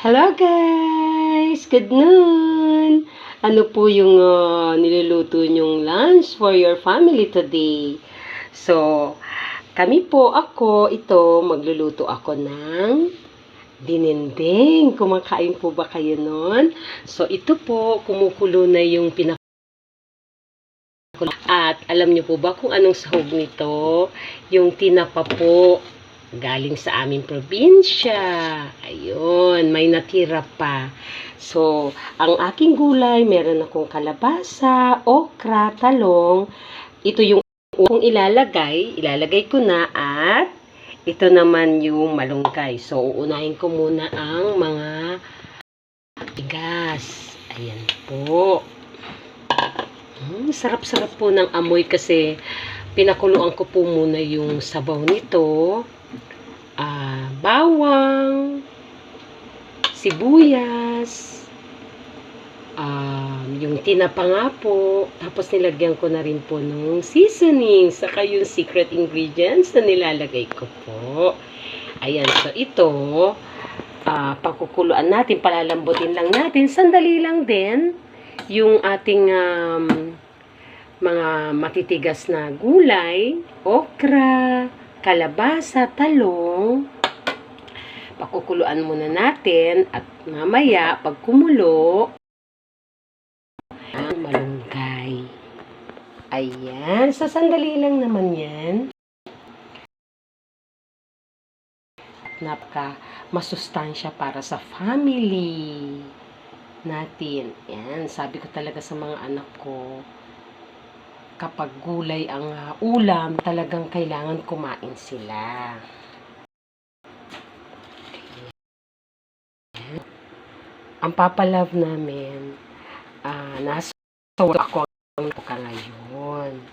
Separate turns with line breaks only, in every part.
Hello guys! Good noon! Ano po yung niluluto nyong lunch for your family today? So, magluluto ako ng dininding. Kumakain po ba kayo nun? So, ito po, kumukulo na yung At alam niyo po ba kung anong sahog nito? Yung tinapa po. Galing sa aming probinsya. Ayun, may natira pa. So, ang aking gulay, meron akong kalabasa, okra, talong. Ito yung kung ilalagay ko na at ito naman yung malunggay. So, uunahin ko muna ang mga bigas. Ayan po. Sarap-sarap po ng amoy kasi pinakuluan ko po muna yung sabaw nito. Bawang, sibuyas, yung tinapa nga po, tapos nilagyan ko na rin po ng seasoning, saka yung secret ingredients na nilalagay ko po. Ayan, so ito, pakukuluan natin, palalambutin lang natin, sandali lang din, yung ating mga matitigas na gulay, okra, kalabasa, talong, pakukuluan muna natin at mamaya pag kumulo, ang malunggay. Ayan, sa sandali lang naman yan. Napaka masustansya para sa family natin. Yan, sabi ko talaga sa mga anak ko, kapag gulay ang ulam, talagang kailangan kumain sila. Ang papalove namin, nasa ako ka ngayon.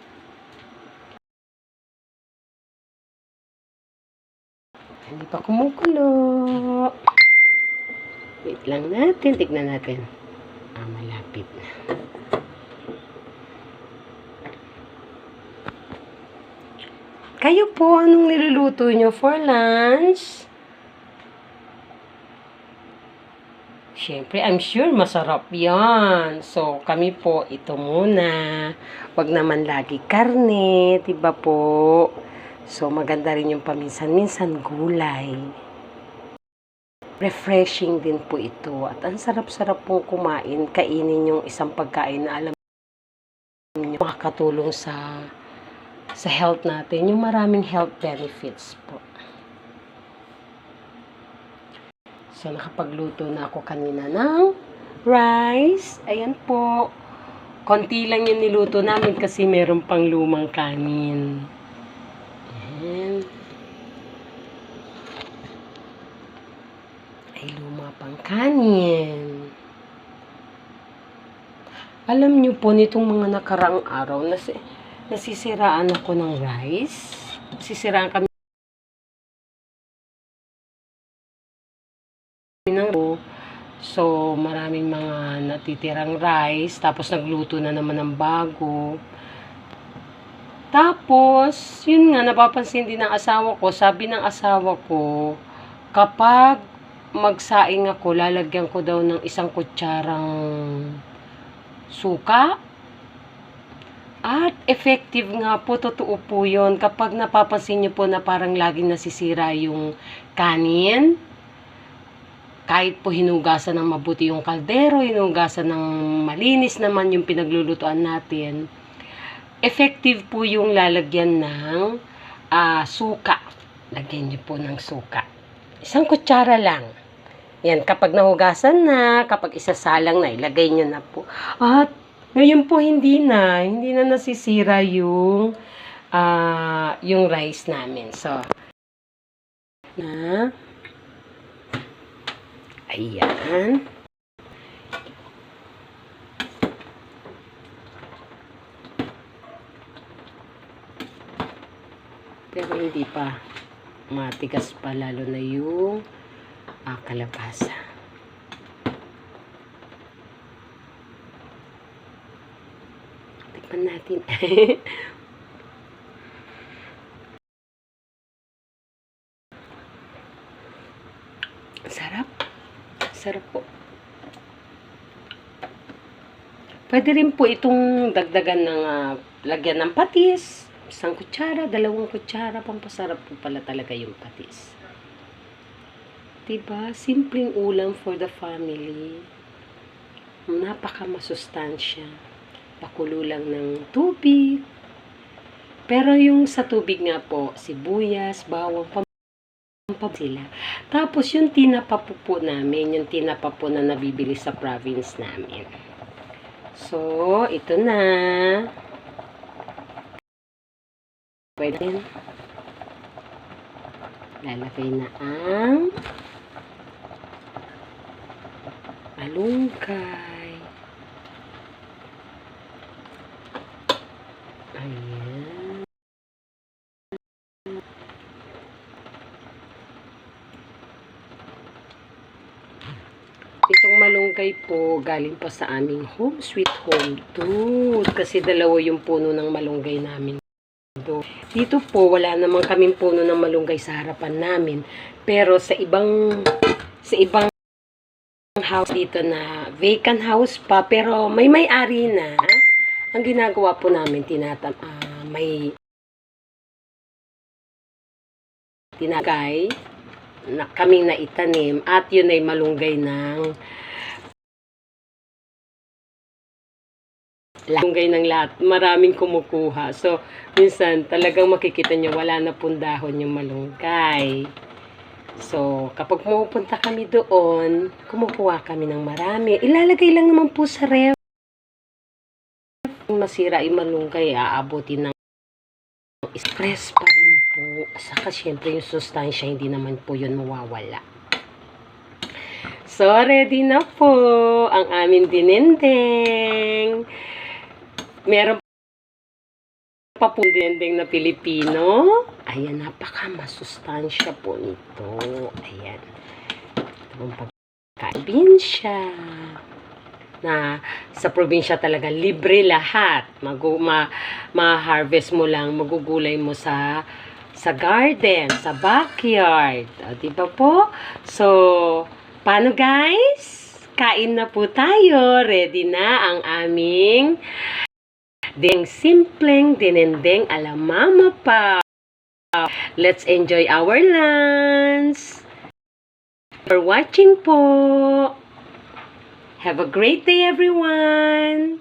Hindi pa kumukulo. Wait lang natin, tignan natin. Malapit na. Kayo po, anong niluluto nyo for lunch? Siyempre, I'm sure masarap yan. So, kami po, ito muna. Wag naman lagi karne, diba po? So, maganda rin yung paminsan-minsan gulay. Refreshing din po ito. At ang sarap-sarap pong kumain, kainin yung isang pagkain na alam nyo, makakatulong sa health natin. Yung maraming health benefits po. So, nakapagluto na ako kanina ng rice. Ayan po. Konti lang yung niluto namin kasi meron pang lumang kanin. Ayan. Ay, luma pang kanin. Alam nyo po, nitong mga nakaraang araw, nasisiraan ako ng rice. Nasisiraan kami So, maraming mga natitirang rice. Tapos, nagluto na naman ng bago. Tapos, yun nga, napapansin din ng asawa ko. Sabi ng asawa ko, kapag magsaing ako, lalagyan ko daw ng 1 kutsarang suka. At effective nga po, totoo po yun. Kapag napapansin nyo po na parang laging nasisira yung kanin, kahit po hinugasan ng mabuti yung kaldero, hinugasan ng malinis naman yung pinaglulutuan natin, effective po yung lalagyan ng suka. Lagyan nyo po ng suka. 1 kutsara lang. Yan, kapag nahugasan na, kapag isasalang na, ilagay nyo na po. At ngayon po hindi na nasisira yung rice namin. So, ayan. Pero hindi pa. Matigas pa lalo na yung kalabasa. Tikman natin. Sarap. Sarap po. Pwede rin po itong dagdagan ng lagyan ng patis. 1 kutsara, 2 kutsara. Pampasarap po pala talaga yung patis. Diba? Simpleng ulam for the family. Napaka masustansya. Pakulo lang ng tubig. Pero yung sa tubig nga po, sibuyas, bawang, sila. Tapos yung tinapa po namin, yung tinapa po na nabibili sa province namin. So, ito na. Pwede. Lalagay na ang malunggay. Ayan. Itong malunggay po, galing pa sa aming home, sweet home to. Kasi 2 yung puno ng malunggay namin. Dito po, wala naman kaming puno ng malunggay sa harapan namin. Pero sa ibang house dito na vacant house pa, pero may-ari na. Ang ginagawa po namin, may tinagay na kaming naitanim at yun ay malunggay ng lahat. Maraming kumukuha. So, minsan talagang makikita nyo wala na pong dahon yung malunggay. So, kapag pupunta kami doon, kumukuha kami ng marami. Ilalagay lang naman po sa ref. Masira yung malunggay, aabutin ng stress pa rin po. Saka syempre yung sustansya, hindi naman po yun mawawala. So, ready na po ang aming dinendeng. Meron pa po dinendeng na Pilipino. Ayan, napaka masustansya po nito. Ayan. Itong pagkabinsya. Na sa probinsya talaga libre lahat. Ma-harvest mo lang, magugulay mo sa garden, sa backyard. Diba po? So, paano guys? Kain na po tayo. Ready na ang aming simpleng dinendeng ala mama pa. Let's enjoy our lunch. For watching po. Have a great day everyone.